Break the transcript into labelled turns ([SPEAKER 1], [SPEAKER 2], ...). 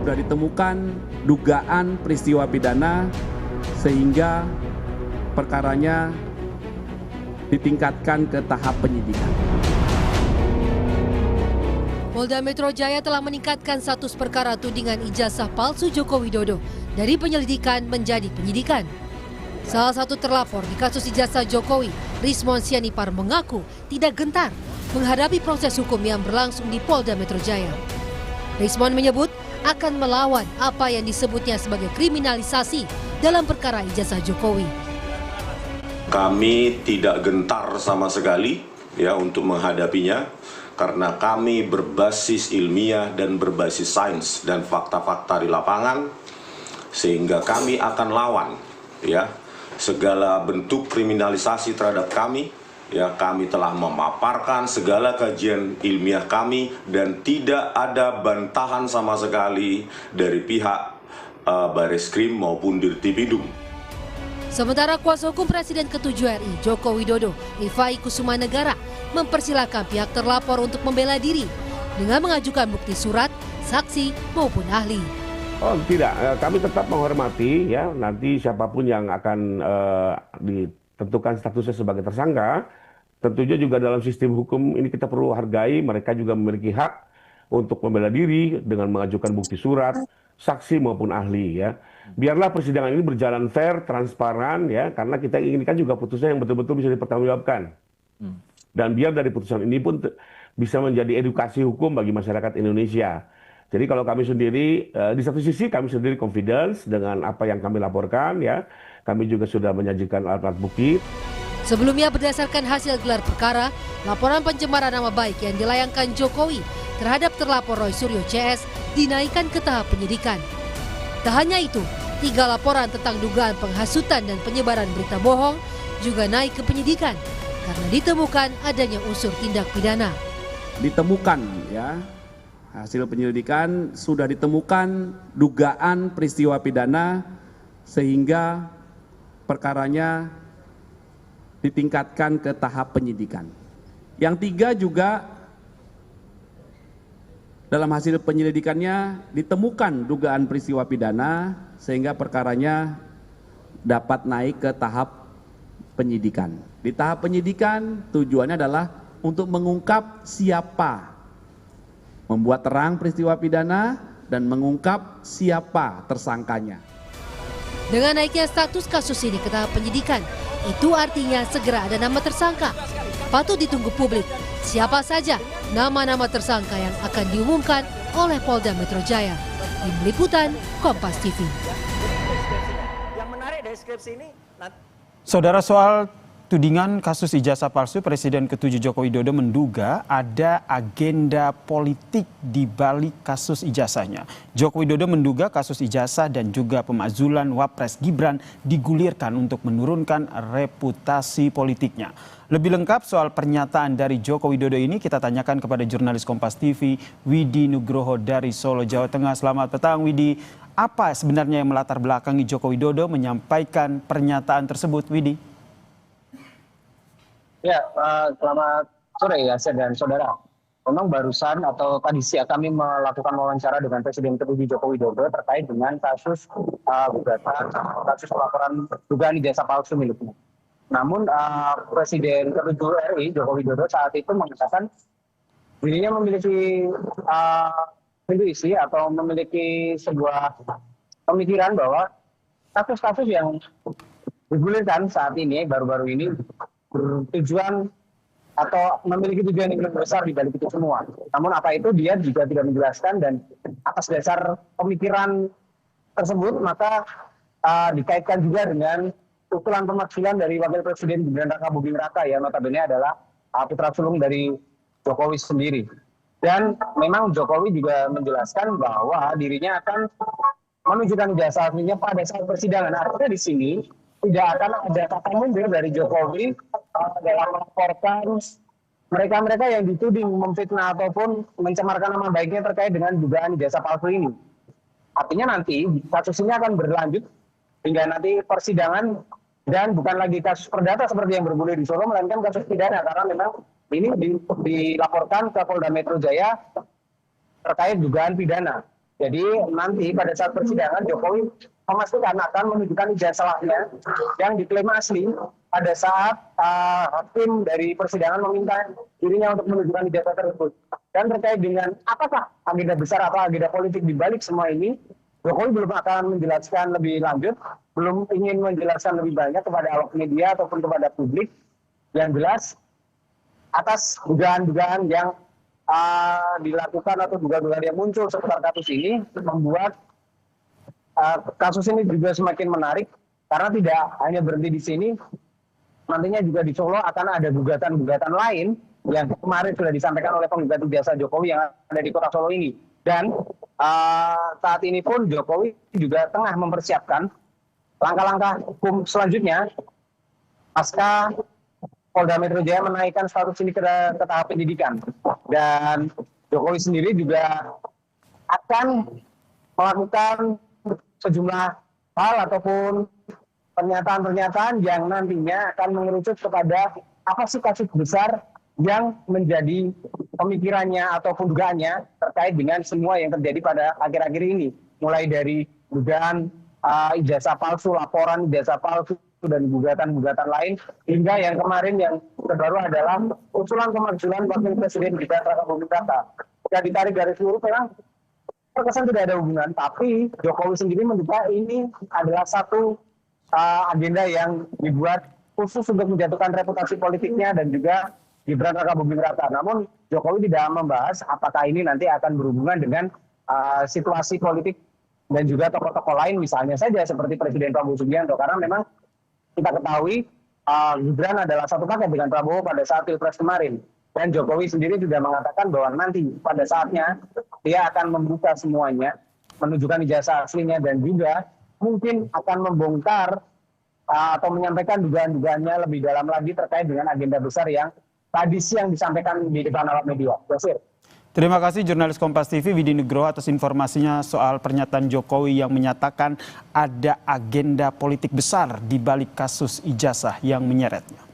[SPEAKER 1] sudah ditemukan dugaan peristiwa pidana sehingga perkaranya ditingkatkan ke tahap penyidikan.
[SPEAKER 2] Polda Metro Jaya telah meningkatkan status perkara tudingan ijazah palsu Joko Widodo dari penyelidikan menjadi penyidikan. Salah satu terlapor di kasus ijazah Jokowi, Rismon Sianipar, mengaku tidak gentar menghadapi proses hukum yang berlangsung di Polda Metro Jaya. Rismon menyebut akan melawan apa yang disebutnya sebagai kriminalisasi dalam perkara ijazah Jokowi.
[SPEAKER 3] Kami tidak gentar sama sekali ya untuk menghadapinya karena kami berbasis ilmiah dan berbasis sains dan fakta-fakta di lapangan, sehingga kami akan lawan ya segala bentuk kriminalisasi terhadap kami. Ya, kami telah memaparkan segala kajian ilmiah kami dan tidak ada bantahan sama sekali dari pihak Bareskrim maupun Dirtipidum.
[SPEAKER 2] Sementara kuasa hukum Presiden ke-7 RI Joko Widodo, Ifai Kusuma Negara, mempersilahkan pihak terlapor untuk membela diri dengan mengajukan bukti surat, saksi maupun ahli.
[SPEAKER 4] Oh tidak, kami tetap menghormati ya nanti siapapun yang akan ditentukan statusnya sebagai tersangka. Tentunya juga dalam sistem hukum ini kita perlu hargai, mereka juga memiliki hak untuk membela diri dengan mengajukan bukti surat, saksi maupun ahli ya. Biarlah persidangan ini berjalan fair, transparan ya, karena kita inginkan juga putusan yang betul-betul bisa dipertanggungjawabkan. Dan biar dari putusan ini pun bisa menjadi edukasi hukum bagi masyarakat Indonesia. Jadi kalau kami sendiri, di satu sisi kami sendiri confidence dengan apa yang kami laporkan ya, kami juga sudah menyajikan alat-alat bukti.
[SPEAKER 2] Sebelumnya berdasarkan hasil gelar perkara, laporan pencemaran nama baik yang dilayangkan Jokowi terhadap terlapor Roy Suryo CS dinaikkan ke tahap penyidikan. Tak hanya itu, 3 laporan tentang dugaan penghasutan dan penyebaran berita bohong juga naik ke penyidikan karena ditemukan adanya unsur tindak pidana.
[SPEAKER 1] Ditemukan ya, hasil penyelidikan sudah ditemukan dugaan peristiwa pidana sehingga perkaranya ditingkatkan ke tahap penyidikan. Yang 3 juga dalam hasil penyelidikannya ditemukan dugaan peristiwa pidana sehingga perkaranya dapat naik ke tahap penyidikan. Di tahap penyidikan tujuannya adalah untuk mengungkap siapa membuat terang peristiwa pidana dan mengungkap siapa tersangkanya.
[SPEAKER 2] Dengan naiknya status kasus ini ke tahap penyidikan, itu artinya segera ada nama tersangka. Patut ditunggu publik siapa saja nama-nama tersangka yang akan diumumkan oleh Polda Metro Jaya. Tim Liputan Kompas TV.
[SPEAKER 5] Yang menarik dari skripsi ini,
[SPEAKER 6] Saudara, soal tudingan kasus ijazah palsu, Presiden ke-7 Joko Widodo menduga ada agenda politik di balik kasus ijazahnya. Joko Widodo menduga kasus ijazah dan juga pemakzulan Wapres Gibran digulirkan untuk menurunkan reputasi politiknya. Lebih lengkap soal pernyataan dari Joko Widodo ini kita tanyakan kepada jurnalis Kompas TV Widi Nugroho dari Solo, Jawa Tengah. Selamat petang Widi. Apa sebenarnya yang melatar belakangi Joko Widodo menyampaikan pernyataan tersebut, Widi?
[SPEAKER 7] Ya, selamat sore ya, dan saudara. Memang barusan atau tadi siang kami melakukan wawancara dengan Presiden ke-7 Joko Widodo terkait dengan kasus kasus laporan dugaan ijazah palsu miliknya. Namun Presiden ke-7 RI Joko Widodo saat itu mengatakan dirinya memiliki intuisi atau memiliki sebuah pemikiran bahwa kasus-kasus yang digulirkan saat ini baru-baru ini bertujuan atau memiliki tujuan yang lebih besar di balik itu semua. Namun apa itu dia juga tidak menjelaskan, dan atas dasar pemikiran tersebut maka dikaitkan juga dengan usulan pemakzulan dari Wakil Presiden Gibran Raka Buming Raka yang notabene adalah putra sulung dari Jokowi sendiri. Dan memang Jokowi juga menjelaskan bahwa dirinya akan menunjukkan jasa aslinya pada saat persidangan. Artinya di sini tidak akan ada kata mundur dari Jokowi dalam melaporkan mereka-mereka yang dituding memfitnah ataupun mencemarkan nama baiknya terkait dengan dugaan ijazah palsu ini. Artinya nanti kasus ini akan berlanjut hingga nanti persidangan, dan bukan lagi kasus perdata seperti yang bergulir di Solo, melainkan kasus pidana, karena memang ini dilaporkan ke Polda Metro Jaya terkait dugaan pidana. Jadi nanti pada saat persidangan Jokowi memastikan akan menunjukkan ijazahnya yang diklaim asli pada saat hakim dari persidangan meminta dirinya untuk menunjukkan ijazah tersebut. Dan terkait dengan apakah agenda besar atau agenda politik di balik semua ini, Jokowi belum akan menjelaskan lebih lanjut, belum ingin menjelaskan lebih banyak kepada awak media ataupun kepada publik. Yang jelas, atas dugaan-dugaan yang dilakukan atau dugaan-dugaan yang muncul seputar kasus ini membuat kasus ini juga semakin menarik karena tidak hanya berhenti di sini, nantinya juga di Solo akan ada gugatan-gugatan lain yang kemarin sudah disampaikan oleh penggugat ijazah Jokowi yang ada di Kota Solo ini. Dan saat ini pun Jokowi juga tengah mempersiapkan langkah-langkah hukum selanjutnya pasca Polda Metro Jaya menaikkan status ini ke tahap penyidikan. Dan Jokowi sendiri juga akan melakukan sejumlah hal ataupun pernyataan-pernyataan yang nantinya akan mengerucut kepada apa sih kasus besar yang menjadi pemikirannya ataupun dugaannya terkait dengan semua yang terjadi pada akhir-akhir ini. Mulai dari dugaan ijazah palsu, laporan ijazah palsu, dan gugatan-gugatan lain, hingga yang kemarin yang terbaru adalah usulan pemakzulan Wakil Presiden Gibran Rakabuming Raka. Jika ditarik dari seluruh memang terkesan tidak ada hubungan, tapi Jokowi sendiri menduga ini adalah satu agenda yang dibuat khusus untuk menjatuhkan reputasi politiknya dan juga Gibran Rakabuming Raka. Namun Jokowi tidak membahas apakah ini nanti akan berhubungan dengan situasi politik dan juga tokoh-tokoh lain, misalnya saja seperti Presiden Prabowo Subianto, karena memang kita ketahui Gibran adalah satu paket dengan Prabowo pada saat Pilpres kemarin. Dan Jokowi sendiri juga mengatakan bahwa nanti pada saatnya dia akan membuka semuanya, menunjukkan ijazah aslinya dan juga mungkin akan membongkar atau menyampaikan dugaan-dugaannya lebih dalam lagi terkait dengan agenda besar yang tadi siang disampaikan di depan awak media. Basir.
[SPEAKER 6] Terima kasih jurnalis Kompas TV Widi Nugroho atas informasinya soal pernyataan Jokowi yang menyatakan ada agenda politik besar di balik kasus ijazah yang menyeretnya.